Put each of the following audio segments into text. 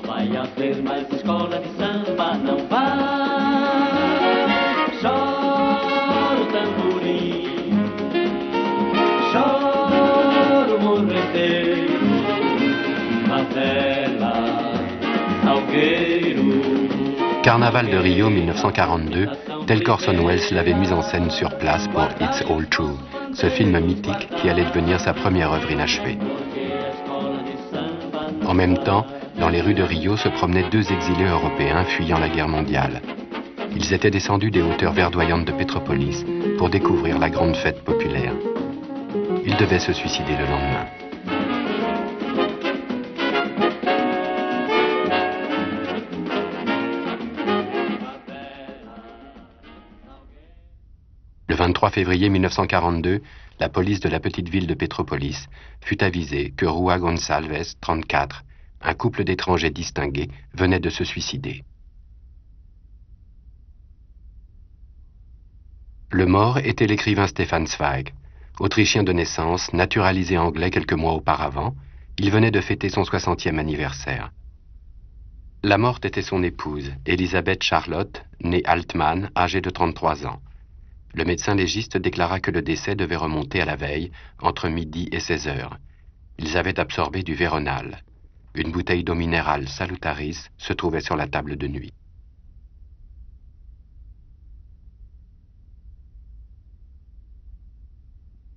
Vai haver mais escola de samba, não vai. Chora o tamborim, chora o morreteiro, Matela, Salgueiro. Carnaval de Rio 1942, tel qu'Orson Welles l'avait mis en scène sur place pour It's All True, ce film mythique qui allait devenir sa première œuvre inachevée. En même temps, dans les rues de Rio se promenaient deux exilés européens fuyant la guerre mondiale. Ils étaient descendus des hauteurs verdoyantes de Petropolis pour découvrir la grande fête populaire. Ils devaient se suicider le lendemain. Le 23 février 1942, la police de la petite ville de Petropolis fut avisée que Rua Gonçalves, 34, un couple d'étrangers distingués, venait de se suicider. Le mort était l'écrivain Stefan Zweig. Autrichien de naissance, naturalisé anglais quelques mois auparavant, il venait de fêter son 60e anniversaire. La morte était son épouse, Elisabeth Charlotte, née Altmann, âgée de 33 ans. Le médecin légiste déclara que le décès devait remonter à la veille, entre midi et 16 heures. Ils avaient absorbé du Véronal. Une bouteille d'eau minérale Salutaris se trouvait sur la table de nuit.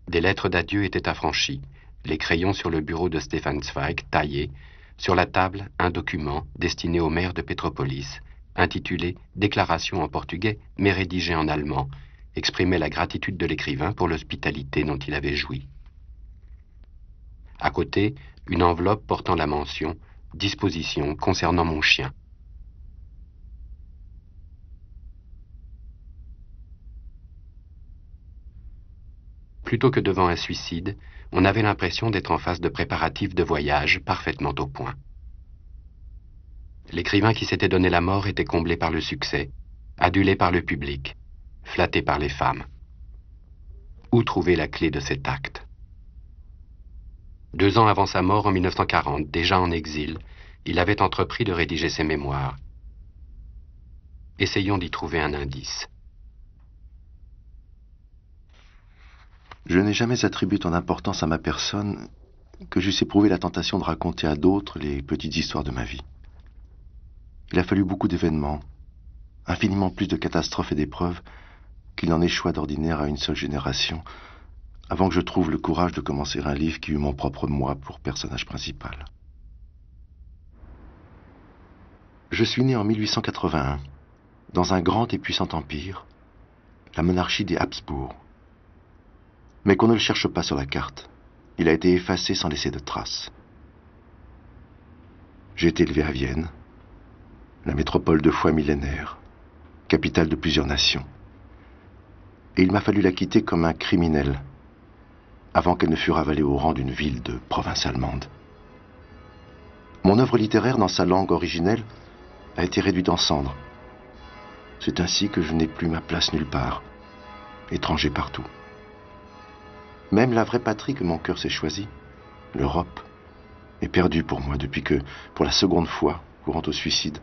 Des lettres d'adieu étaient affranchies, les crayons sur le bureau de Stefan Zweig taillés, sur la table un document destiné au maire de Petropolis, intitulé « Déclaration en portugais, mais rédigé en allemand », exprimait la gratitude de l'écrivain pour l'hospitalité dont il avait joui. À côté, une enveloppe portant la mention « Disposition concernant mon chien ». Plutôt que devant un suicide, on avait l'impression d'être en face de préparatifs de voyage parfaitement au point. L'écrivain qui s'était donné la mort était comblé par le succès, adulé par le public, flatté par les femmes. Où trouver la clé de cet acte? 2 ans avant sa mort, en 1940, déjà en exil, il avait entrepris de rédiger ses mémoires. Essayons d'y trouver un indice. Je n'ai jamais attribué tant d'importance à ma personne que j'eusse éprouvé la tentation de raconter à d'autres les petites histoires de ma vie. Il a fallu beaucoup d'événements, infiniment plus de catastrophes et d'épreuves qu'il n'en échoit d'ordinaire à une seule génération, avant que je trouve le courage de commencer un livre qui eut mon propre moi pour personnage principal. Je suis né en 1881, dans un grand et puissant empire, la monarchie des Habsbourg. Mais qu'on ne le cherche pas sur la carte, il a été effacé sans laisser de traces. J'ai été élevé à Vienne, la métropole 2 fois millénaire, capitale de plusieurs nations. Et il m'a fallu la quitter comme un criminel, avant qu'elle ne fût ravalée au rang d'une ville de province allemande. Mon œuvre littéraire, dans sa langue originelle, a été réduite en cendres. C'est ainsi que je n'ai plus ma place nulle part, étranger partout. Même la vraie patrie que mon cœur s'est choisie, l'Europe, est perdue pour moi depuis que, pour la seconde fois, courant au suicide,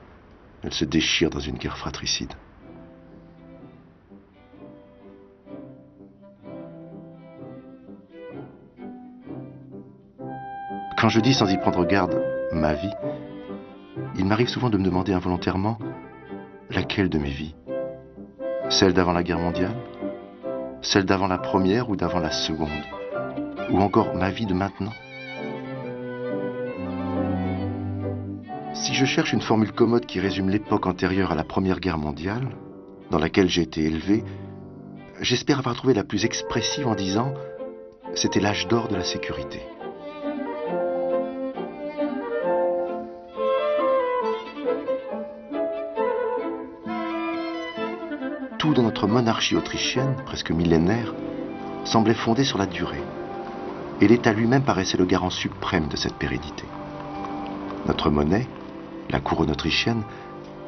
elle se déchire dans une guerre fratricide. Quand je dis sans y prendre garde ma vie, il m'arrive souvent de me demander involontairement laquelle de mes vies? Celle d'avant la guerre mondiale? Celle d'avant la première ou d'avant la seconde? Ou encore ma vie de maintenant? Si je cherche une formule commode qui résume l'époque antérieure à la Première Guerre mondiale, dans laquelle j'ai été élevé, j'espère avoir trouvé la plus expressive en disant « c'était l'âge d'or de la sécurité ». Tout dans notre monarchie autrichienne, presque millénaire, semblait fondé sur la durée. Et l'État lui-même paraissait le garant suprême de cette pérennité. Notre monnaie, la couronne autrichienne,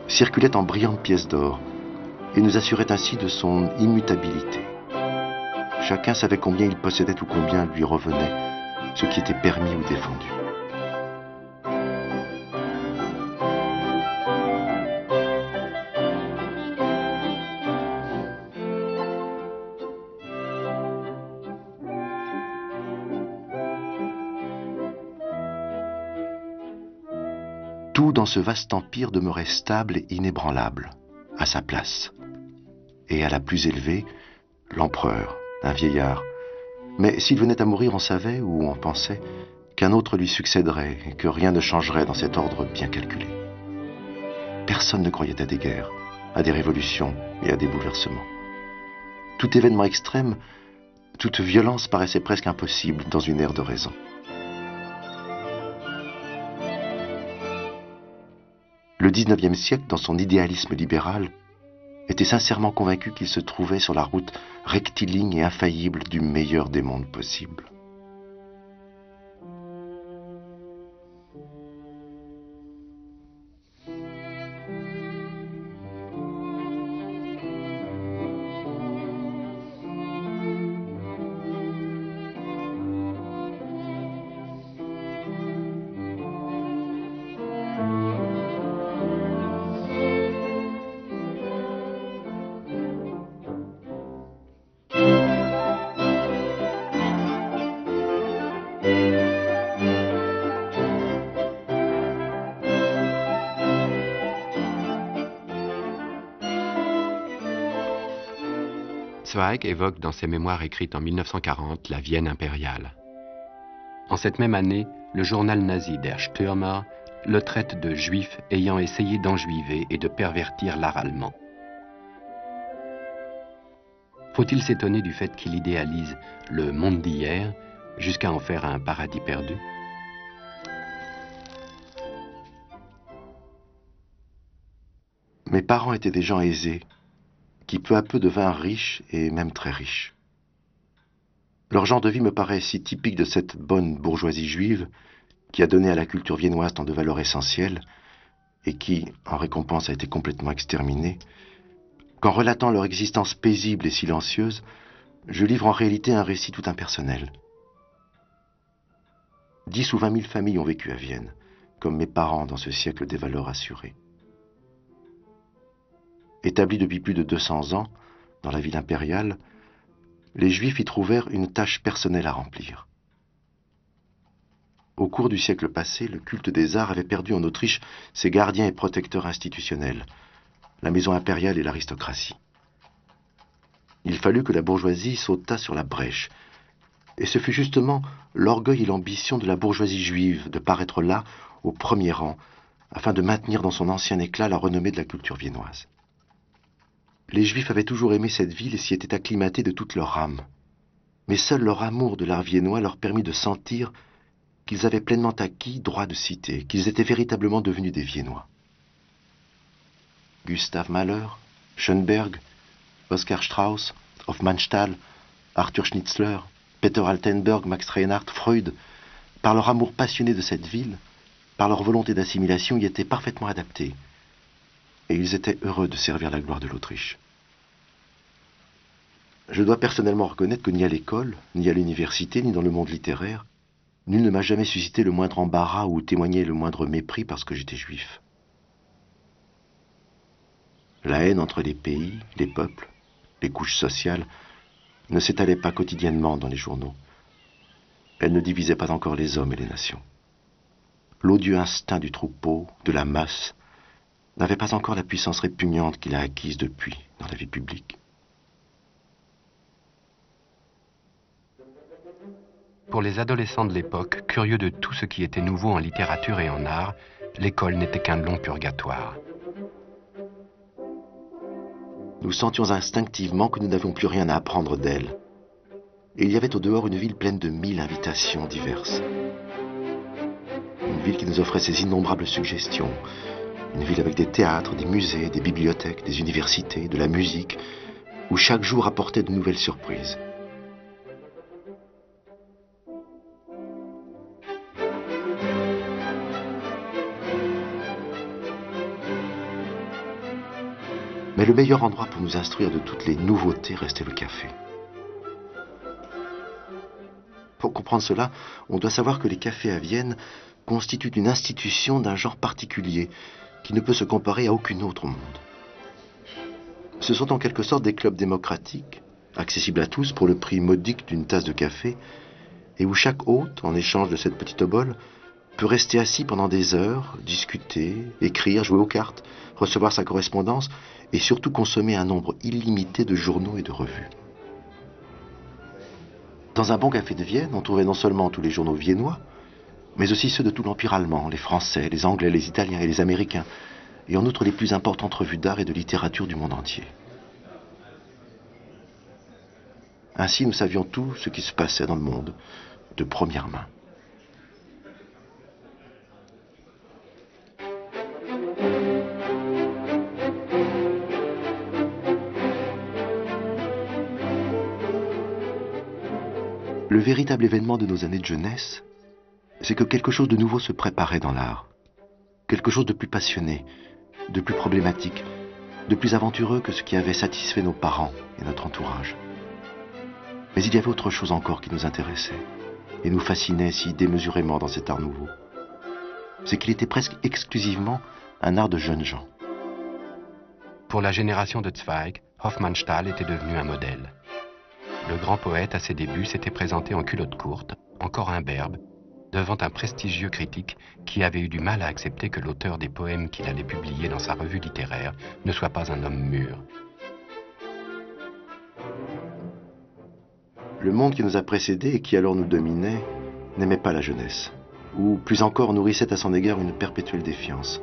circulait en brillantes pièces d'or et nous assurait ainsi de son immutabilité. Chacun savait combien il possédait ou combien lui revenait, ce qui était permis ou défendu. Tout dans ce vaste empire demeurait stable et inébranlable, à sa place. Et à la plus élevée, l'empereur, un vieillard. Mais s'il venait à mourir, on savait, ou on pensait, qu'un autre lui succéderait et que rien ne changerait dans cet ordre bien calculé. Personne ne croyait à des guerres, à des révolutions et à des bouleversements. Tout événement extrême, toute violence paraissait presque impossible dans une ère de raison. Le XIXe siècle, dans son idéalisme libéral, était sincèrement convaincu qu'il se trouvait sur la route rectiligne et infaillible du meilleur des mondes possibles. Zweig évoque dans ses mémoires écrites en 1940 la Vienne impériale. En cette même année, le journal nazi Der Stürmer le traite de juif ayant essayé d'enjuiver et de pervertir l'art allemand. Faut-il s'étonner du fait qu'il idéalise le monde d'hier jusqu'à en faire un paradis perdu? Mes parents étaient des gens aisés, qui peu à peu devinrent riches et même très riches. Leur genre de vie me paraît si typique de cette bonne bourgeoisie juive qui a donné à la culture viennoise tant de valeurs essentielles et qui, en récompense, a été complètement exterminée, qu'en relatant leur existence paisible et silencieuse, je livre en réalité un récit tout impersonnel. 10 ou 20 000 familles ont vécu à Vienne, comme mes parents dans ce siècle des valeurs assurées. Établis depuis plus de 200 ans, dans la ville impériale, les Juifs y trouvèrent une tâche personnelle à remplir. Au cours du siècle passé, le culte des arts avait perdu en Autriche ses gardiens et protecteurs institutionnels, la maison impériale et l'aristocratie. Il fallut que la bourgeoisie sautât sur la brèche, et ce fut justement l'orgueil et l'ambition de la bourgeoisie juive de paraître là, au premier rang, afin de maintenir dans son ancien éclat la renommée de la culture viennoise. Les Juifs avaient toujours aimé cette ville et s'y étaient acclimatés de toute leur âme. Mais seul leur amour de l'art viennois leur permit de sentir qu'ils avaient pleinement acquis droit de cité, qu'ils étaient véritablement devenus des Viennois. Gustav Mahler, Schönberg, Oskar Strauss, Hofmannsthal, Arthur Schnitzler, Peter Altenburg, Max Reinhardt, Freud, par leur amour passionné de cette ville, par leur volonté d'assimilation, y étaient parfaitement adaptés. Et ils étaient heureux de servir la gloire de l'Autriche. Je dois personnellement reconnaître que ni à l'école, ni à l'université, ni dans le monde littéraire, nul ne m'a jamais suscité le moindre embarras ou témoigné le moindre mépris parce que j'étais juif. La haine entre les pays, les peuples, les couches sociales, ne s'étalait pas quotidiennement dans les journaux. Elle ne divisait pas encore les hommes et les nations. L'odieux instinct du troupeau, de la masse, n'avait pas encore la puissance répugnante qu'il a acquise depuis dans la vie publique. Pour les adolescents de l'époque, curieux de tout ce qui était nouveau en littérature et en art, l'école n'était qu'un long purgatoire. Nous sentions instinctivement que nous n'avions plus rien à apprendre d'elle. Et il y avait au dehors une ville pleine de 1000 invitations diverses. Une ville qui nous offrait ses innombrables suggestions. Une ville avec des théâtres, des musées, des bibliothèques, des universités, de la musique, où chaque jour apportait de nouvelles surprises. Mais le meilleur endroit pour nous instruire de toutes les nouveautés restait le café. Pour comprendre cela, on doit savoir que les cafés à Vienne constituent une institution d'un genre particulier qui ne peut se comparer à aucune autre au monde. Ce sont en quelque sorte des clubs démocratiques, accessibles à tous pour le prix modique d'une tasse de café, et où chaque hôte, en échange de cette petite obole, peut rester assis pendant des heures, discuter, écrire, jouer aux cartes, recevoir sa correspondance et surtout consommer un nombre illimité de journaux et de revues. Dans un bon café de Vienne, on trouvait non seulement tous les journaux viennois, mais aussi ceux de tout l'Empire allemand, les Français, les Anglais, les Italiens et les Américains, et en outre les plus importantes revues d'art et de littérature du monde entier. Ainsi, nous savions tout ce qui se passait dans le monde, de première main. Le véritable événement de nos années de jeunesse, c'est que quelque chose de nouveau se préparait dans l'art. Quelque chose de plus passionné, de plus problématique, de plus aventureux que ce qui avait satisfait nos parents et notre entourage. Mais il y avait autre chose encore qui nous intéressait et nous fascinait si démesurément dans cet art nouveau. C'est qu'il était presque exclusivement un art de jeunes gens. Pour la génération de Zweig, Hofmannsthal était devenu un modèle. Le grand poète, à ses débuts, s'était présenté en culotte courte, encore imberbe, devant un prestigieux critique qui avait eu du mal à accepter que l'auteur des poèmes qu'il allait publier dans sa revue littéraire ne soit pas un homme mûr. Le monde qui nous a précédés et qui alors nous dominait n'aimait pas la jeunesse, ou plus encore nourrissait à son égard une perpétuelle défiance.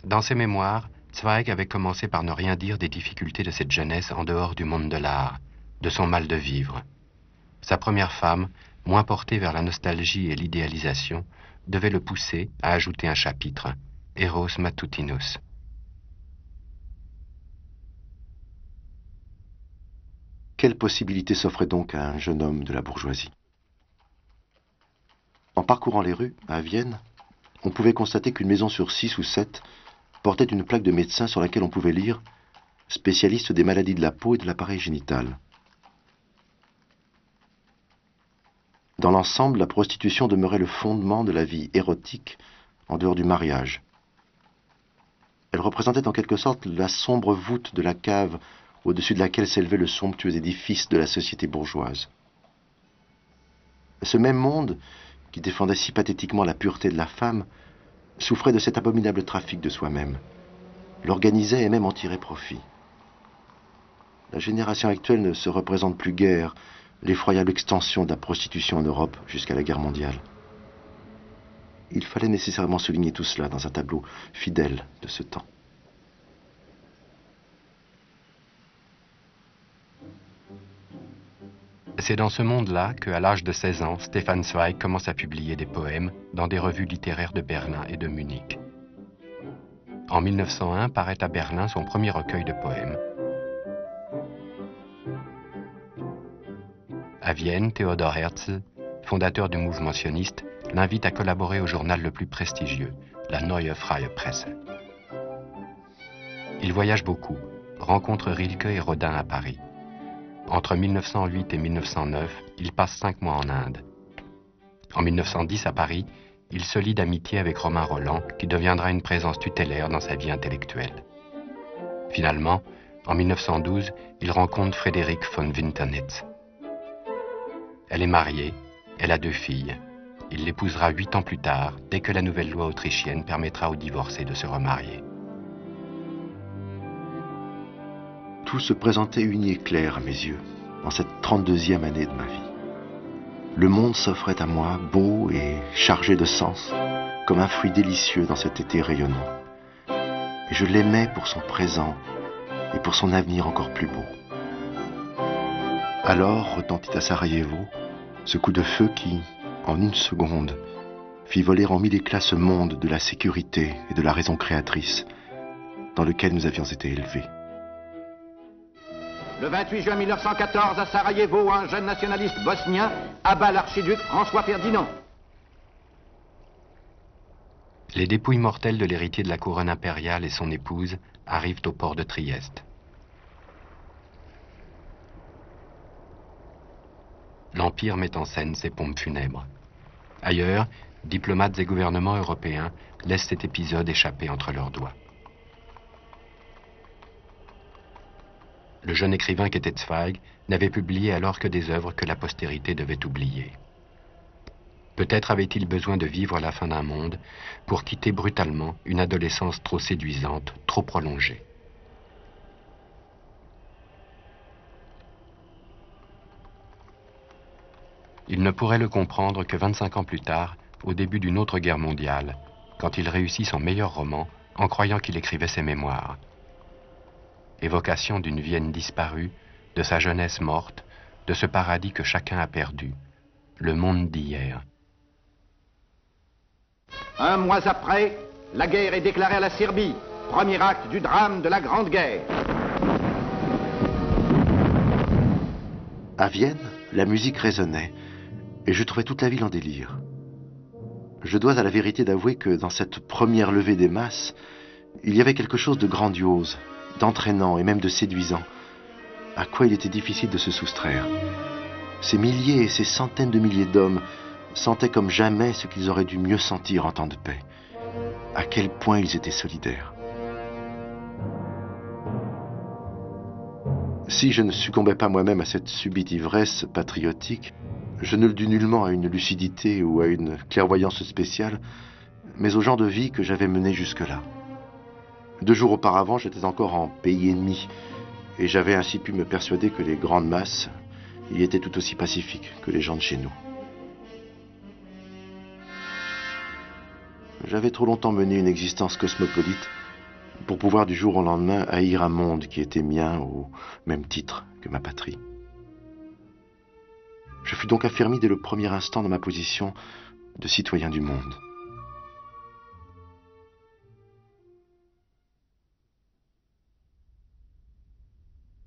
Dans ses mémoires, Zweig avait commencé par ne rien dire des difficultés de cette jeunesse en dehors du monde de l'art, de son mal de vivre. Sa première femme, moins portée vers la nostalgie et l'idéalisation, devait le pousser à ajouter un chapitre, Eros Matutinus. Quelle possibilité s'offrait donc à un jeune homme de la bourgeoisie? En parcourant les rues, à Vienne, on pouvait constater qu'une maison sur 6 ou 7 portait une plaque de médecin sur laquelle on pouvait lire « Spécialiste des maladies de la peau et de l'appareil génital ». Dans l'ensemble, la prostitution demeurait le fondement de la vie érotique en dehors du mariage. Elle représentait en quelque sorte la sombre voûte de la cave au-dessus de laquelle s'élevait le somptueux édifice de la société bourgeoise. Ce même monde, qui défendait si pathétiquement la pureté de la femme, souffrait de cet abominable trafic de soi-même, l'organisait et même en tirait profit. La génération actuelle ne se représente plus guère l'effroyable extension de la prostitution en Europe jusqu'à la guerre mondiale. Il fallait nécessairement souligner tout cela dans un tableau fidèle de ce temps. C'est dans ce monde-là qu'à l'âge de 16 ans, Stefan Zweig commence à publier des poèmes dans des revues littéraires de Berlin et de Munich. En 1901 paraît à Berlin son premier recueil de poèmes. À Vienne, Theodor Herzl, fondateur du mouvement sioniste, l'invite à collaborer au journal le plus prestigieux, la Neue Freie Presse. Il voyage beaucoup, rencontre Rilke et Rodin à Paris. Entre 1908 et 1909, il passe 5 mois en Inde. En 1910, à Paris, il se lie d'amitié avec Romain Rolland, qui deviendra une présence tutélaire dans sa vie intellectuelle. Finalement, en 1912, il rencontre Frédéric von Winternitz. Elle est mariée, elle a 2 filles. Il l'épousera 8 ans plus tard, dès que la nouvelle loi autrichienne permettra aux divorcés de se remarier. Tout se présentait uni et clair à mes yeux, en cette 32e année de ma vie. Le monde s'offrait à moi, beau et chargé de sens, comme un fruit délicieux dans cet été rayonnant. Et je l'aimais pour son présent et pour son avenir encore plus beau. Alors retentit à Sarajevo ce coup de feu qui, en une seconde, fit voler en 1000 éclats ce monde de la sécurité et de la raison créatrice dans lequel nous avions été élevés. Le 28 juin 1914, à Sarajevo, un jeune nationaliste bosnien abat l'archiduc François Ferdinand. Les dépouilles mortelles de l'héritier de la couronne impériale et son épouse arrivent au port de Trieste. L'Empire met en scène ses pompes funèbres. Ailleurs, diplomates et gouvernements européens laissent cet épisode échapper entre leurs doigts. Le jeune écrivain qu'était Zweig n'avait publié alors que des œuvres que la postérité devait oublier. Peut-être avait-il besoin de vivre la fin d'un monde pour quitter brutalement une adolescence trop séduisante, trop prolongée. Il ne pourrait le comprendre que 25 ans plus tard, au début d'une autre guerre mondiale, quand il réussit son meilleur roman en croyant qu'il écrivait ses mémoires. Évocation d'une Vienne disparue, de sa jeunesse morte, de ce paradis que chacun a perdu, le monde d'hier. Un mois après, la guerre est déclarée à la Serbie. Premier acte du drame de la Grande Guerre. À Vienne, la musique résonnait, et je trouvais toute la ville en délire. Je dois à la vérité d'avouer que dans cette première levée des masses, il y avait quelque chose de grandiose, d'entraînant et même de séduisant, à quoi il était difficile de se soustraire. Ces milliers et ces centaines de milliers d'hommes sentaient comme jamais ce qu'ils auraient dû mieux sentir en temps de paix. À quel point ils étaient solidaires. Si je ne succombais pas moi-même à cette subite ivresse patriotique, je ne le dus nullement à une lucidité ou à une clairvoyance spéciale, mais au genre de vie que j'avais mené jusque-là. 2 jours auparavant, j'étais encore en pays ennemi, et j'avais ainsi pu me persuader que les grandes masses y étaient tout aussi pacifiques que les gens de chez nous. J'avais trop longtemps mené une existence cosmopolite pour pouvoir du jour au lendemain haïr un monde qui était mien au même titre que ma patrie. Je fus donc affermi dès le premier instant dans ma position de citoyen du monde.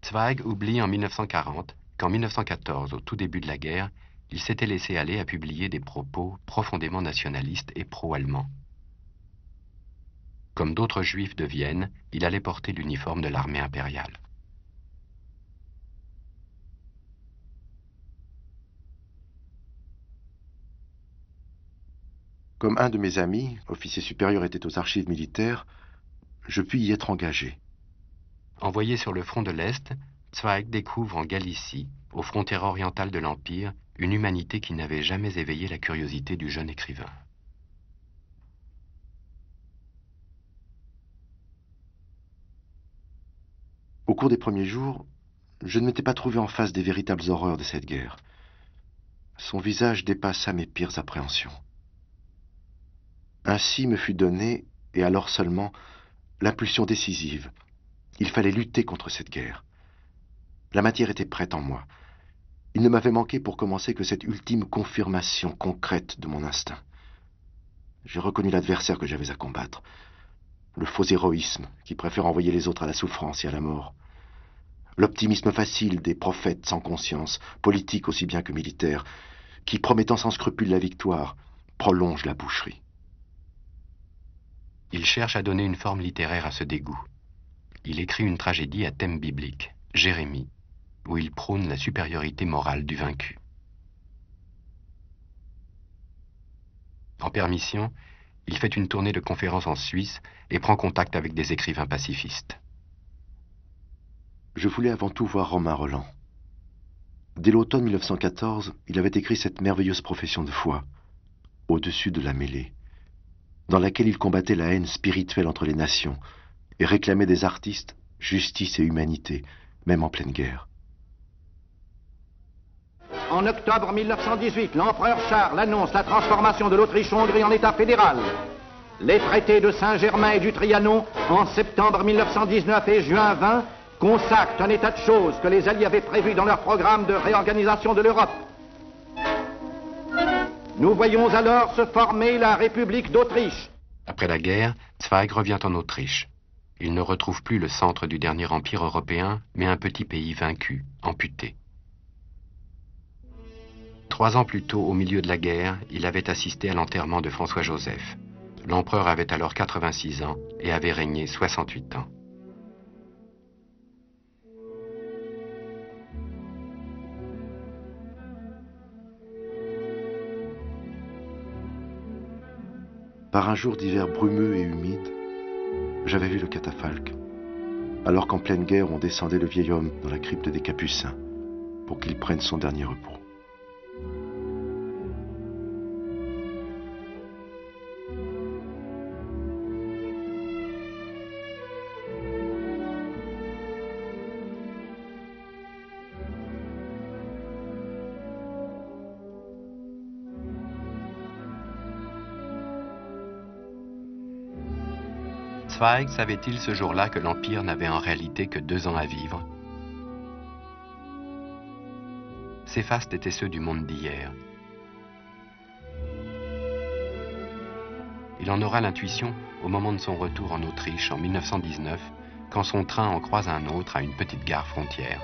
Zweig oublie en 1940 qu'en 1914, au tout début de la guerre, il s'était laissé aller à publier des propos profondément nationalistes et pro-allemands. Comme d'autres juifs de Vienne, il allait porter l'uniforme de l'armée impériale. Comme un de mes amis, officier supérieur, était aux archives militaires, je puis y être engagé. Envoyé sur le front de l'Est, Zweig découvre en Galicie, aux frontières orientales de l'Empire, une humanité qui n'avait jamais éveillé la curiosité du jeune écrivain. Au cours des premiers jours, je ne m'étais pas trouvé en face des véritables horreurs de cette guerre. Son visage dépassa mes pires appréhensions. Ainsi me fut donnée, et alors seulement, l'impulsion décisive. Il fallait lutter contre cette guerre. La matière était prête en moi. Il ne m'avait manqué pour commencer que cette ultime confirmation concrète de mon instinct. J'ai reconnu l'adversaire que j'avais à combattre. Le faux héroïsme qui préfère envoyer les autres à la souffrance et à la mort. L'optimisme facile des prophètes sans conscience, politiques aussi bien que militaires, qui, promettant sans scrupule la victoire, prolongent la boucherie. Il cherche à donner une forme littéraire à ce dégoût. Il écrit une tragédie à thème biblique, Jérémie, où il prône la supériorité morale du vaincu. En permission, il fait une tournée de conférences en Suisse et prend contact avec des écrivains pacifistes. Je voulais avant tout voir Romain Rolland. Dès l'automne 1914, il avait écrit cette merveilleuse profession de foi, Au-dessus de la mêlée, dans laquelle il combattait la haine spirituelle entre les nations et réclamait des artistes justice et humanité, même en pleine guerre. En octobre 1918, l'empereur Charles annonce la transformation de l'Autriche-Hongrie en État fédéral. Les traités de Saint-Germain et du Trianon, en septembre 1919 et juin 20, consacrent un état de choses que les Alliés avaient prévu dans leur programme de réorganisation de l'Europe. Nous voyons alors se former la République d'Autriche. Après la guerre, Zweig revient en Autriche. Il ne retrouve plus le centre du dernier empire européen, mais un petit pays vaincu, amputé. 3 ans plus tôt, au milieu de la guerre, il avait assisté à l'enterrement de François-Joseph. L'empereur avait alors 86 ans et avait régné 68 ans. Par un jour d'hiver brumeux et humide, j'avais vu le catafalque. alors qu'en pleine guerre on descendait le vieil homme dans la crypte des Capucins pour qu'il prenne son dernier repos. Zweig savait-il ce jour-là que l'Empire n'avait en réalité que 2 ans à vivre? Ces fastes étaient ceux du monde d'hier. Il en aura l'intuition au moment de son retour en Autriche en 1919, quand son train en croise un autre à une petite gare frontière.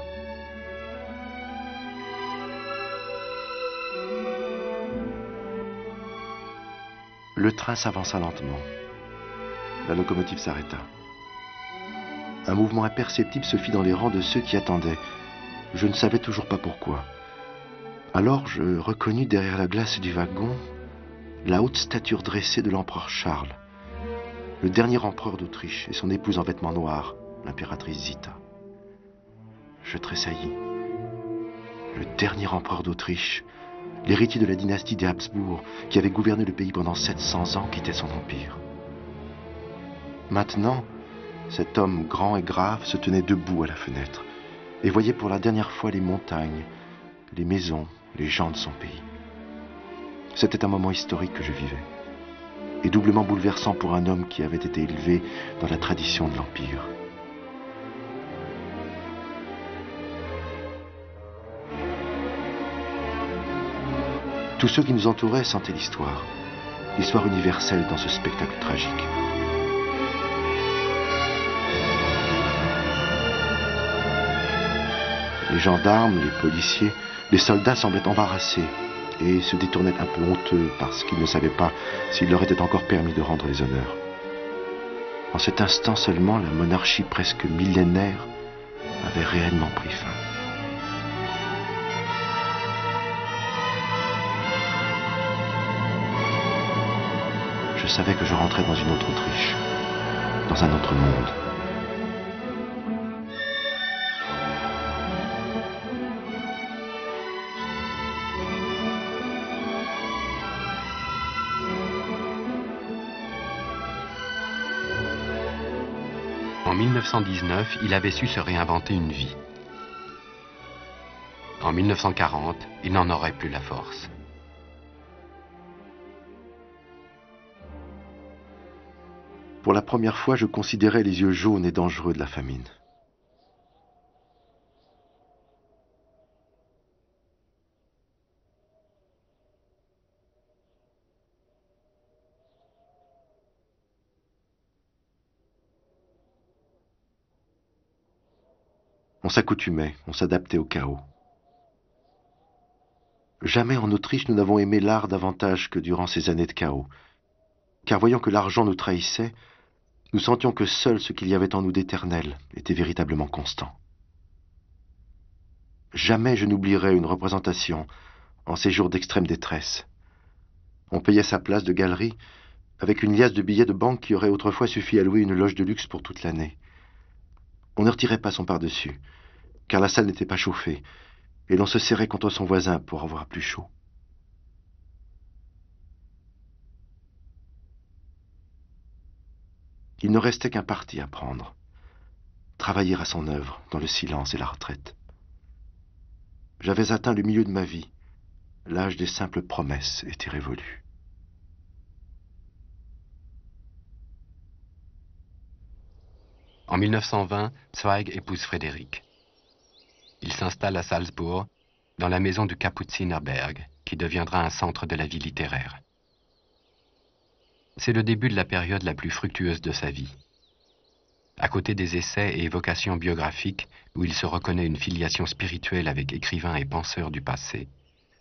Le train s'avança lentement. La locomotive s'arrêta. Un mouvement imperceptible se fit dans les rangs de ceux qui attendaient. Je ne savais toujours pas pourquoi. Alors je reconnus derrière la glace du wagon la haute stature dressée de l'empereur Charles, le dernier empereur d'Autriche, et son épouse en vêtements noirs, l'impératrice Zita. Je tressaillis. Le dernier empereur d'Autriche, l'héritier de la dynastie des Habsbourg, qui avait gouverné le pays pendant 700 ans, quittait son empire. Maintenant, cet homme grand et grave se tenait debout à la fenêtre et voyait pour la dernière fois les montagnes, les maisons, les gens de son pays. C'était un moment historique que je vivais, et doublement bouleversant pour un homme qui avait été élevé dans la tradition de l'Empire. Tous ceux qui nous entouraient sentaient l'histoire universelle dans ce spectacle tragique. Les gendarmes, les policiers, les soldats semblaient embarrassés et se détournaient un peu honteux parce qu'ils ne savaient pas s'il leur était encore permis de rendre les honneurs. En cet instant seulement, la monarchie presque millénaire avait réellement pris fin. Je savais que je rentrais dans une autre Autriche, dans un autre monde. En 1919, il avait su se réinventer une vie. En 1940, il n'en aurait plus la force. Pour la première fois, je considérais les yeux jaunes et dangereux de la famine. On s'accoutumait, on s'adaptait au chaos. Jamais en Autriche nous n'avons aimé l'art davantage que durant ces années de chaos. Car voyant que l'argent nous trahissait, nous sentions que seul ce qu'il y avait en nous d'éternel était véritablement constant. Jamais je n'oublierai une représentation en ces jours d'extrême détresse. On payait sa place de galerie avec une liasse de billets de banque qui aurait autrefois suffi à louer une loge de luxe pour toute l'année. On ne retirait pas son par-dessus, car la salle n'était pas chauffée, et l'on se serrait contre son voisin pour avoir plus chaud. Il ne restait qu'un parti à prendre, travailler à son œuvre dans le silence et la retraite. J'avais atteint le milieu de ma vie, l'âge des simples promesses était révolu. En 1920, Zweig épouse Frédéric. Il s'installe à Salzbourg, dans la maison du Kapuzinerberg, qui deviendra un centre de la vie littéraire. C'est le début de la période la plus fructueuse de sa vie. À côté des essais et évocations biographiques où il se reconnaît une filiation spirituelle avec écrivains et penseurs du passé,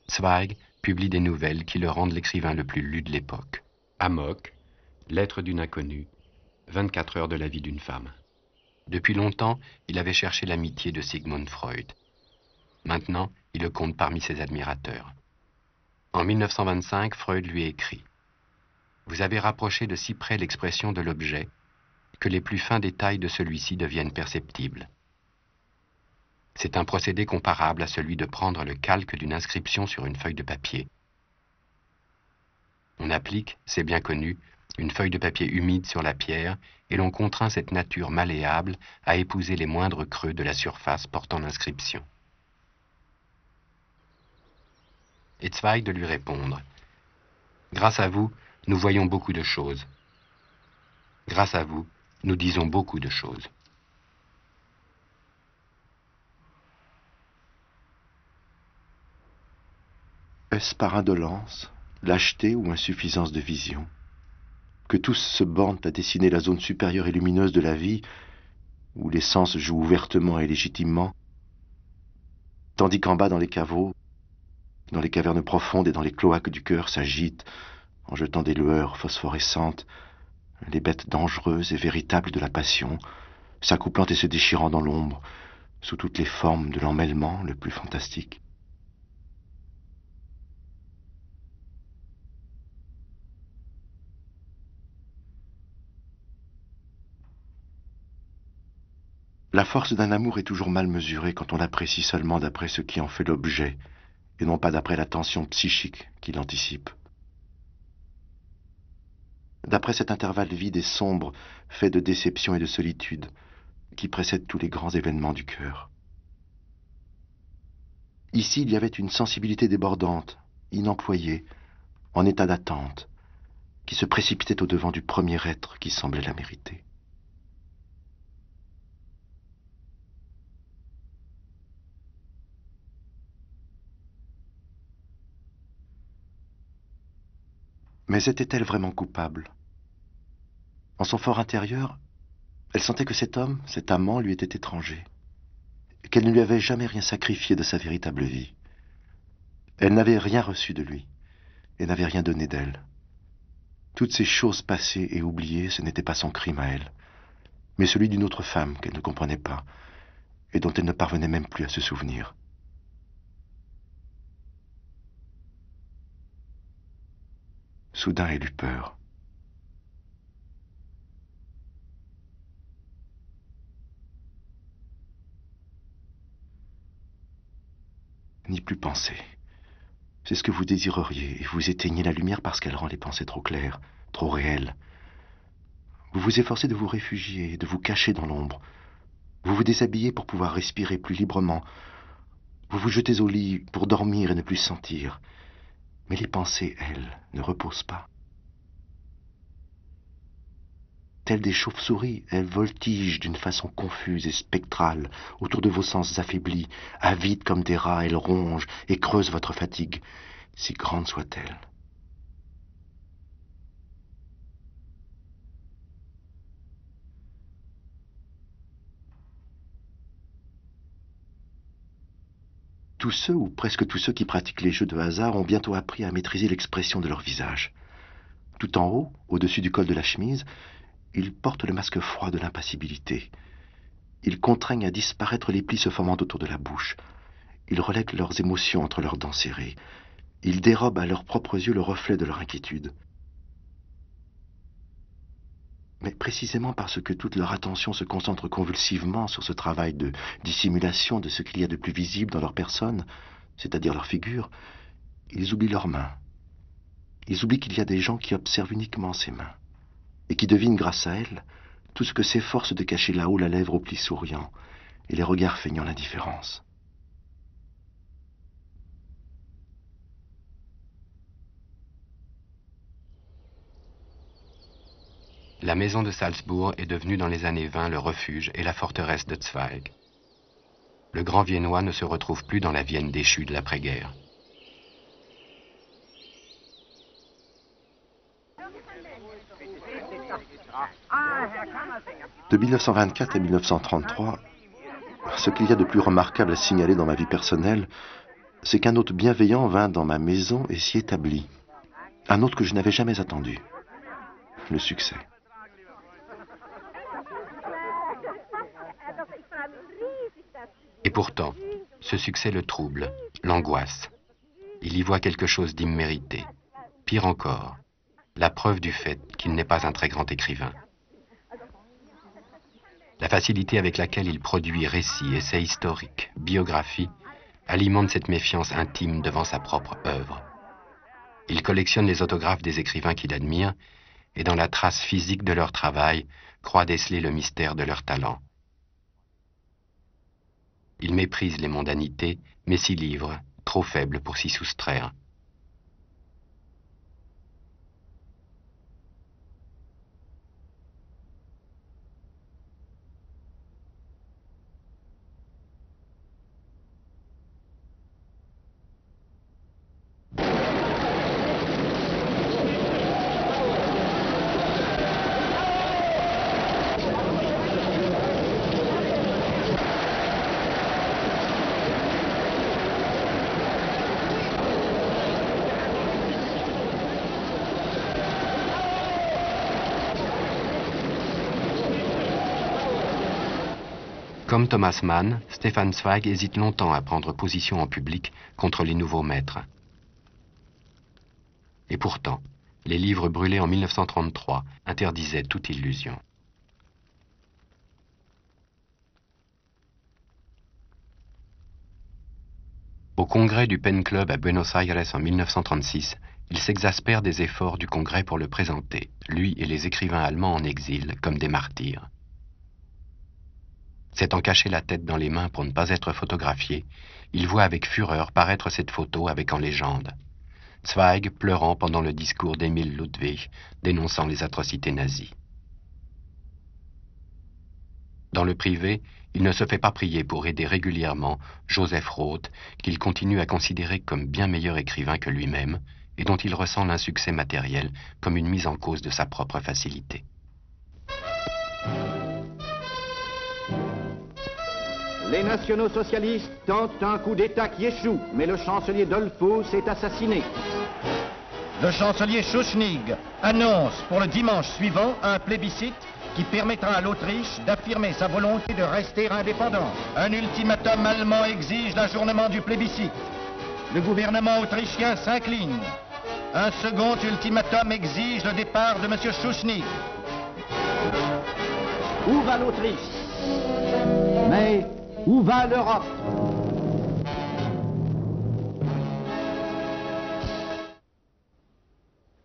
Zweig publie des nouvelles qui le rendent l'écrivain le plus lu de l'époque. Amok, Lettre d'une inconnue, 24 heures de la vie d'une femme. Depuis longtemps, il avait cherché l'amitié de Sigmund Freud. Maintenant, il le compte parmi ses admirateurs. En 1925, Freud lui écrit « Vous avez rapproché de si près l'expression de l'objet que les plus fins détails de celui-ci deviennent perceptibles. C'est un procédé comparable à celui de prendre le calque d'une inscription sur une feuille de papier. On applique, c'est bien connu, une feuille de papier humide sur la pierre et l'on contraint cette nature malléable à épouser les moindres creux de la surface portant l'inscription. Et Zweig de lui répondre: grâce à vous, nous voyons beaucoup de choses. Grâce à vous, nous disons beaucoup de choses. Est-ce par indolence, lâcheté ou insuffisance de vision que tous se bornent à dessiner la zone supérieure et lumineuse de la vie, où les sens jouent ouvertement et légitimement, tandis qu'en bas dans les caveaux, dans les cavernes profondes et dans les cloaques du cœur s'agitent, en jetant des lueurs phosphorescentes, les bêtes dangereuses et véritables de la passion, s'accouplant et se déchirant dans l'ombre, sous toutes les formes de l'emmêlement le plus fantastique. La force d'un amour est toujours mal mesurée quand on l'apprécie seulement d'après ce qui en fait l'objet, et non pas d'après la tension psychique qui l'anticipe. D'après cet intervalle vide et sombre, fait de déception et de solitude, qui précède tous les grands événements du cœur. Ici, il y avait une sensibilité débordante, inemployée, en état d'attente, qui se précipitait au-devant du premier être qui semblait la mériter. Mais était-elle vraiment coupable? En son fort intérieur, elle sentait que cet homme, cet amant, lui était étranger, qu'elle ne lui avait jamais rien sacrifié de sa véritable vie. Elle n'avait rien reçu de lui, et n'avait rien donné d'elle. Toutes ces choses passées et oubliées, ce n'était pas son crime à elle, mais celui d'une autre femme qu'elle ne comprenait pas, et dont elle ne parvenait même plus à se souvenir. Soudain, elle eut peur. N'y plus penser. C'est ce que vous désireriez, et vous éteignez la lumière parce qu'elle rend les pensées trop claires, trop réelles. Vous vous efforcez de vous réfugier, de vous cacher dans l'ombre. Vous vous déshabillez pour pouvoir respirer plus librement. Vous vous jetez au lit pour dormir et ne plus sentir. Mais les pensées, elles, ne reposent pas. Telles des chauves-souris, elles voltigent d'une façon confuse et spectrale autour de vos sens affaiblis, avides comme des rats, elles rongent et creusent votre fatigue, si grande soit-elle. Tous ceux, ou presque tous ceux qui pratiquent les jeux de hasard ont bientôt appris à maîtriser l'expression de leur visage. Tout en haut, au-dessus du col de la chemise, ils portent le masque froid de l'impassibilité. Ils contraignent à disparaître les plis se formant autour de la bouche. Ils relèguent leurs émotions entre leurs dents serrées. Ils dérobent à leurs propres yeux le reflet de leur inquiétude. Mais précisément parce que toute leur attention se concentre convulsivement sur ce travail de dissimulation de ce qu'il y a de plus visible dans leur personne, c'est-à-dire leur figure, ils oublient leurs mains. Ils oublient qu'il y a des gens qui observent uniquement ces mains, et qui devinent grâce à elles tout ce que s'efforce de cacher là-haut la lèvre au pli souriant, et les regards feignant l'indifférence. La maison de Salzbourg est devenue dans les années 20 le refuge et la forteresse de Zweig. Le grand Viennois ne se retrouve plus dans la Vienne déchue de l'après-guerre. De 1924 à 1933, ce qu'il y a de plus remarquable à signaler dans ma vie personnelle, c'est qu'un hôte bienveillant vint dans ma maison et s'y établit. Un hôte que je n'avais jamais attendu. Le succès. Et pourtant, ce succès le trouble, l'angoisse. Il y voit quelque chose d'immérité. Pire encore, la preuve du fait qu'il n'est pas un très grand écrivain. La facilité avec laquelle il produit récits, essais historiques, biographies, alimente cette méfiance intime devant sa propre œuvre. Il collectionne les autographes des écrivains qu'il admire et dans la trace physique de leur travail, croit déceler le mystère de leur talent. Il méprise les mondanités, mais s'y livre, trop faible pour s'y soustraire. Comme Thomas Mann, Stefan Zweig hésite longtemps à prendre position en public contre les nouveaux maîtres. Et pourtant, les livres brûlés en 1933 interdisaient toute illusion. Au congrès du Pen Club à Buenos Aires en 1936, il s'exaspère des efforts du congrès pour le présenter, lui et les écrivains allemands en exil, comme des martyrs. S'étant caché la tête dans les mains pour ne pas être photographié, il voit avec fureur paraître cette photo avec en légende Zweig pleurant pendant le discours d'Emil Ludwig dénonçant les atrocités nazies. Dans le privé, il ne se fait pas prier pour aider régulièrement Joseph Roth, qu'il continue à considérer comme bien meilleur écrivain que lui-même et dont il ressent l'insuccès matériel comme une mise en cause de sa propre facilité. Les nationaux socialistes tentent un coup d'État qui échoue, mais le chancelier Dollfuss est assassiné. Le chancelier Schuschnigg annonce pour le dimanche suivant un plébiscite qui permettra à l'Autriche d'affirmer sa volonté de rester indépendante. Un ultimatum allemand exige l'ajournement du plébiscite. Le gouvernement autrichien s'incline. Un second ultimatum exige le départ de M. Schuschnigg. Où va l'Autriche? Mais où va l'Europe?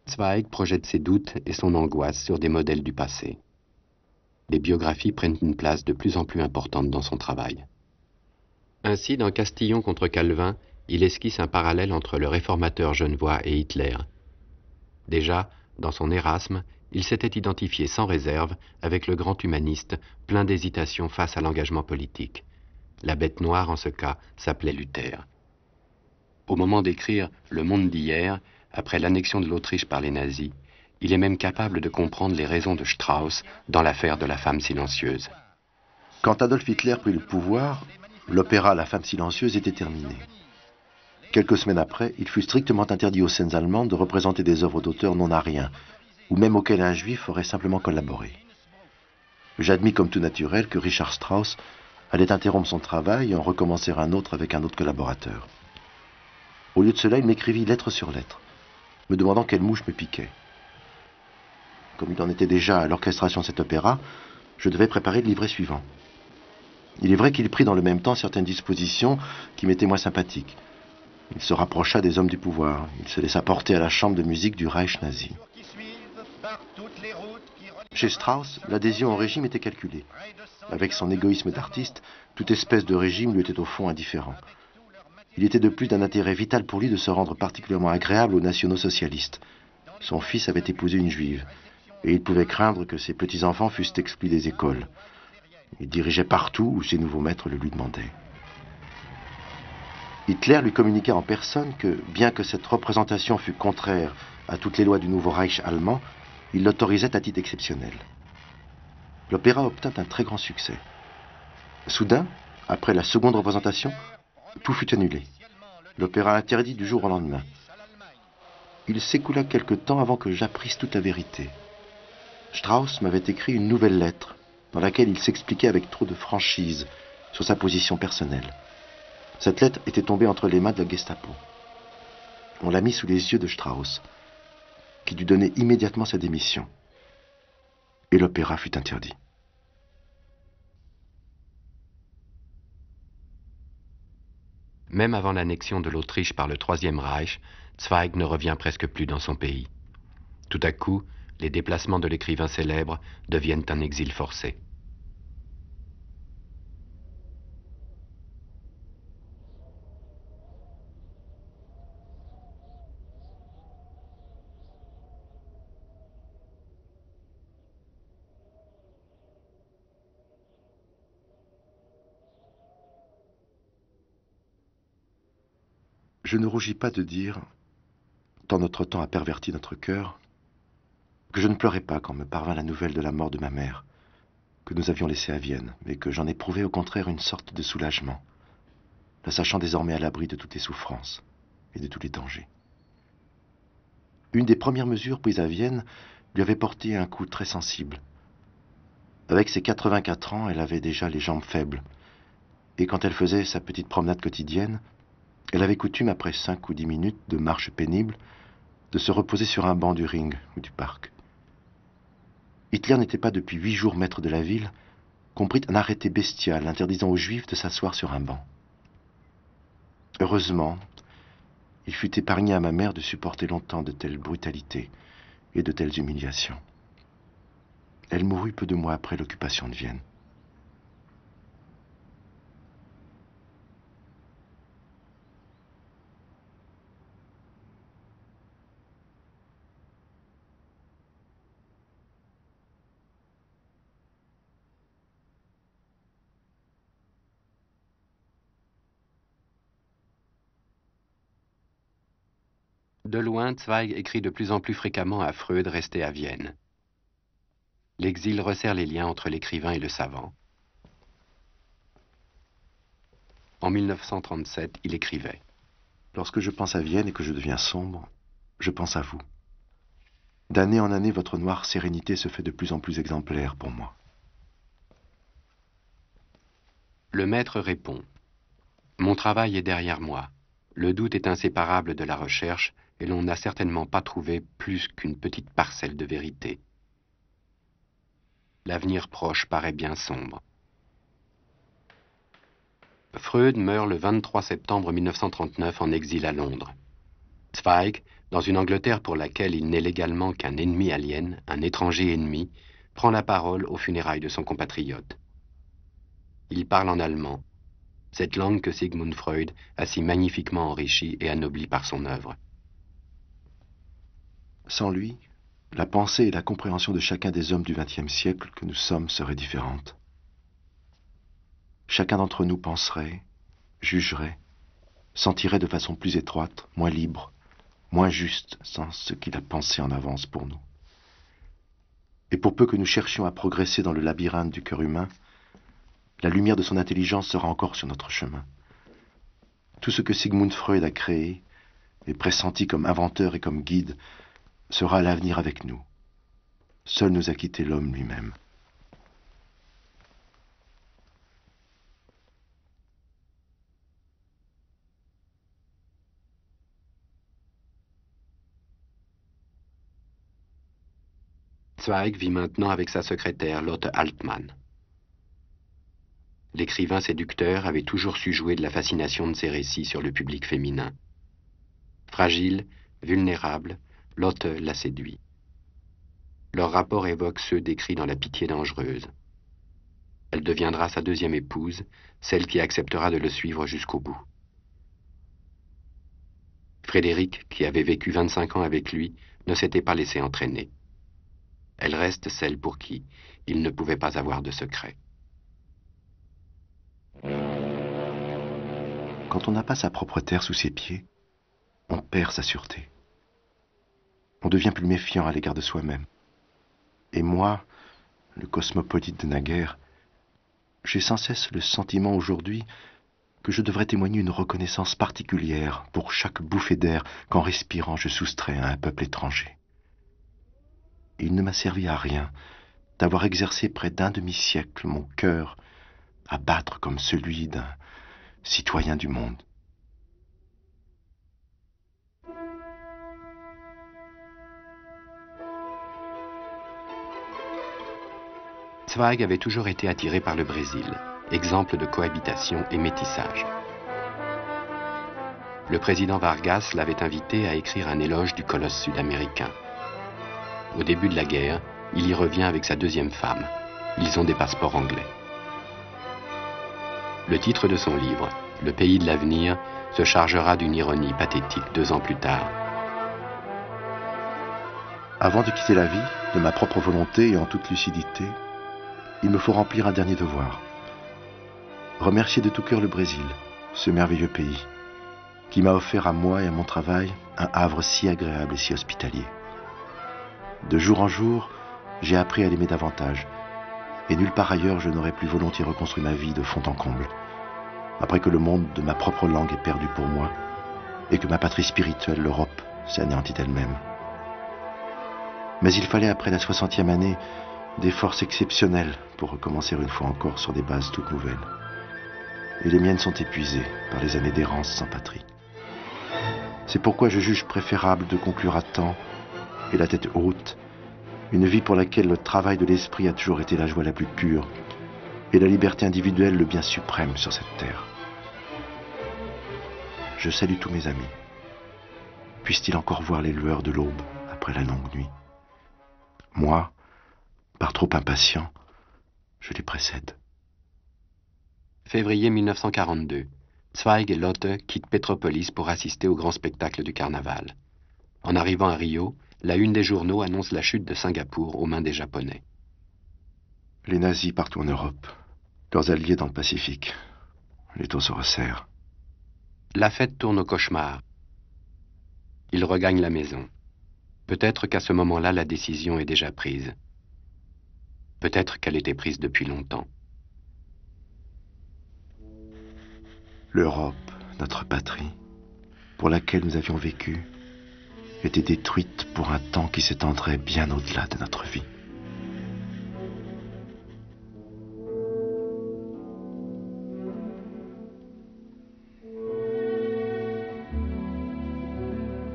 Zweig projette ses doutes et son angoisse sur des modèles du passé. Les biographies prennent une place de plus en plus importante dans son travail. Ainsi, dans Castillon contre Calvin, il esquisse un parallèle entre le réformateur genevois et Hitler. Déjà, dans son Erasme, il s'était identifié sans réserve avec le grand humaniste, plein d'hésitation face à l'engagement politique. La bête noire, en ce cas, s'appelait Luther. Au moment d'écrire Le Monde d'hier, après l'annexion de l'Autriche par les nazis, il est même capable de comprendre les raisons de Strauss dans l'affaire de la femme silencieuse. Quand Adolf Hitler prit le pouvoir, l'opéra La femme silencieuse était terminé. Quelques semaines après, il fut strictement interdit aux scènes allemandes de représenter des œuvres d'auteurs non ariens, ou même auxquelles un juif aurait simplement collaboré. J'admis comme tout naturel que Richard Strauss allait interrompre son travail et en recommencer un autre avec un autre collaborateur. Au lieu de cela, il m'écrivit lettre sur lettre, me demandant quelle mouche me piquait. Comme il en était déjà à l'orchestration de cet opéra, je devais préparer le livret suivant. Il est vrai qu'il prit dans le même temps certaines dispositions qui m'étaient moins sympathiques. Il se rapprocha des hommes du pouvoir. Il se laissa porter à la chambre de musique du Reich nazi. Chez Strauss, l'adhésion au régime était calculée. Avec son égoïsme d'artiste, toute espèce de régime lui était au fond indifférent. Il était de plus d'un intérêt vital pour lui de se rendre particulièrement agréable aux nationaux socialistes. Son fils avait épousé une juive, et il pouvait craindre que ses petits-enfants fussent exclus des écoles. Il dirigeait partout où ses nouveaux maîtres le lui demandaient. Hitler lui communiqua en personne que, bien que cette représentation fût contraire à toutes les lois du nouveau Reich allemand, il l'autorisait à titre exceptionnel. L'opéra obtint un très grand succès. Soudain, après la seconde représentation, tout fut annulé. L'opéra interdit du jour au lendemain. Il s'écoula quelque temps avant que j'apprisse toute la vérité. Strauss m'avait écrit une nouvelle lettre dans laquelle il s'expliquait avec trop de franchise sur sa position personnelle. Cette lettre était tombée entre les mains de la Gestapo. On l'a mis sous les yeux de Strauss, qui dut donner immédiatement sa démission. Et l'opéra fut interdit. Même avant l'annexion de l'Autriche par le Troisième Reich, Zweig ne revient presque plus dans son pays. Tout à coup, les déplacements de l'écrivain célèbre deviennent un exil forcé. Je ne rougis pas de dire, tant notre temps a perverti notre cœur, que je ne pleurais pas quand me parvint la nouvelle de la mort de ma mère, que nous avions laissée à Vienne, mais que j'en éprouvais au contraire une sorte de soulagement, la sachant désormais à l'abri de toutes les souffrances et de tous les dangers. Une des premières mesures prises à Vienne lui avait porté un coup très sensible. Avec ses 84 ans, elle avait déjà les jambes faibles, et quand elle faisait sa petite promenade quotidienne, elle avait coutume, après 5 ou 10 minutes de marche pénible, de se reposer sur un banc du ring ou du parc. Hitler n'était pas depuis 8 jours maître de la ville, qu'on prit un arrêté bestial interdisant aux Juifs de s'asseoir sur un banc. Heureusement, il fut épargné à ma mère de supporter longtemps de telles brutalités et de telles humiliations. Elle mourut peu de mois après l'occupation de Vienne. De loin, Zweig écrit de plus en plus fréquemment à Freud resté à Vienne. L'exil resserre les liens entre l'écrivain et le savant. En 1937, il écrivait « Lorsque je pense à Vienne et que je deviens sombre, je pense à vous. D'année en année, votre noire sérénité se fait de plus en plus exemplaire pour moi. » Le maître répond « Mon travail est derrière moi. Le doute est inséparable de la recherche et l'on n'a certainement pas trouvé plus qu'une petite parcelle de vérité. L'avenir proche paraît bien sombre. » Freud meurt le 23 septembre 1939 en exil à Londres. Zweig, dans une Angleterre pour laquelle il n'est légalement qu'un ennemi alien, un étranger ennemi, prend la parole aux funérailles de son compatriote. Il parle en allemand, cette langue que Sigmund Freud a si magnifiquement enrichie et anoblie par son œuvre. Sans lui, la pensée et la compréhension de chacun des hommes du XXe siècle que nous sommes seraient différentes. Chacun d'entre nous penserait, jugerait, sentirait de façon plus étroite, moins libre, moins juste, sans ce qu'il a pensé en avance pour nous. Et pour peu que nous cherchions à progresser dans le labyrinthe du cœur humain, la lumière de son intelligence sera encore sur notre chemin. Tout ce que Sigmund Freud a créé et pressenti comme inventeur et comme guide sera à l'avenir avec nous. Seul nous a quitté l'homme lui-même. Zweig vit maintenant avec sa secrétaire Lotte Altmann. L'écrivain séducteur avait toujours su jouer de la fascination de ses récits sur le public féminin. Fragile, vulnérable, Lotte l'a séduit. Leur rapport évoque ceux décrits dans La Pitié dangereuse. Elle deviendra sa deuxième épouse, celle qui acceptera de le suivre jusqu'au bout. Frédéric, qui avait vécu 25 ans avec lui, ne s'était pas laissé entraîner. Elle reste celle pour qui il ne pouvait pas avoir de secret. Quand on n'a pas sa propre terre sous ses pieds, on perd sa sûreté. On devient plus méfiant à l'égard de soi-même. Et moi, le cosmopolite de naguère, j'ai sans cesse le sentiment aujourd'hui que je devrais témoigner une reconnaissance particulière pour chaque bouffée d'air qu'en respirant je soustrais à un peuple étranger. Et il ne m'a servi à rien d'avoir exercé près d'un demi-siècle mon cœur à battre comme celui d'un citoyen du monde. Zweig avait toujours été attiré par le Brésil, exemple de cohabitation et métissage. le président Vargas l'avait invité à écrire un éloge du colosse sud-américain. Au début de la guerre, il y revient avec sa deuxième femme. Ils ont des passeports anglais. Le titre de son livre, Le pays de l'avenir, se chargera d'une ironie pathétique 2 ans plus tard. Avant de quitter la vie, de ma propre volonté et en toute lucidité, il me faut remplir un dernier devoir. Remercier de tout cœur le Brésil, ce merveilleux pays, qui m'a offert à moi et à mon travail un havre si agréable et si hospitalier. De jour en jour, j'ai appris à l'aimer davantage, et nulle part ailleurs je n'aurais plus volontiers reconstruit ma vie de fond en comble, après que le monde de ma propre langue est perdu pour moi, et que ma patrie spirituelle, l'Europe, s'est anéantie elle-même. Mais il fallait, après la 60e année, des forces exceptionnelles pour recommencer une fois encore sur des bases toutes nouvelles. Et les miennes sont épuisées par les années d'errance sans patrie. C'est pourquoi je juge préférable de conclure à temps, et la tête haute, une vie pour laquelle le travail de l'esprit a toujours été la joie la plus pure, et la liberté individuelle le bien suprême sur cette terre. Je salue tous mes amis. Puissent-ils encore voir les lueurs de l'aube après la longue nuit? Moi, par trop impatient, je les précède. Février 1942. Zweig et Lotte quittent Petropolis pour assister au grand spectacle du carnaval. En arrivant à Rio, la une des journaux annonce la chute de Singapour aux mains des Japonais. Les nazis partout en Europe, leurs alliés dans le Pacifique. Les taux se resserrent. La fête tourne au cauchemar. Ils regagnent la maison. Peut-être qu'à ce moment-là, la décision est déjà prise. Peut-être qu'elle était prise depuis longtemps. L'Europe, notre patrie, pour laquelle nous avions vécu, était détruite pour un temps qui s'étendrait bien au-delà de notre vie.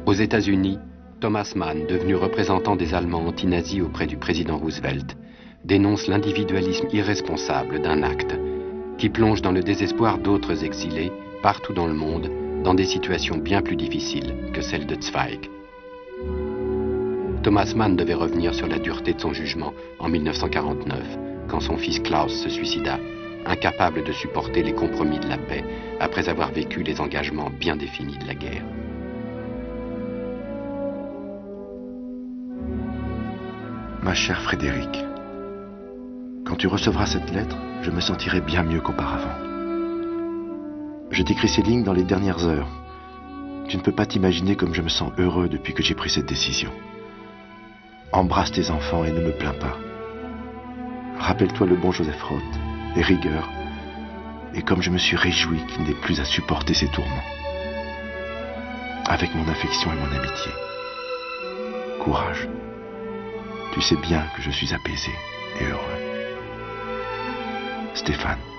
Aux États-Unis, Thomas Mann, devenu représentant des Allemands anti-nazis auprès du président Roosevelt, dénonce l'individualisme irresponsable d'un acte qui plonge dans le désespoir d'autres exilés, partout dans le monde, dans des situations bien plus difficiles que celle de Zweig. Thomas Mann devait revenir sur la dureté de son jugement en 1949, quand son fils Klaus se suicida, incapable de supporter les compromis de la paix après avoir vécu les engagements bien définis de la guerre. Ma chère Frédéric, quand tu recevras cette lettre, je me sentirai bien mieux qu'auparavant. Je t'écris ces lignes dans les dernières heures. Tu ne peux pas t'imaginer comme je me sens heureux depuis que j'ai pris cette décision. Embrasse tes enfants et ne me plains pas. Rappelle-toi le bon Joseph Roth et rigueur, et comme je me suis réjoui qu'il n'ait plus à supporter ces tourments. Avec mon affection et mon amitié. Courage. Tu sais bien que je suis apaisé et heureux. Stéphane.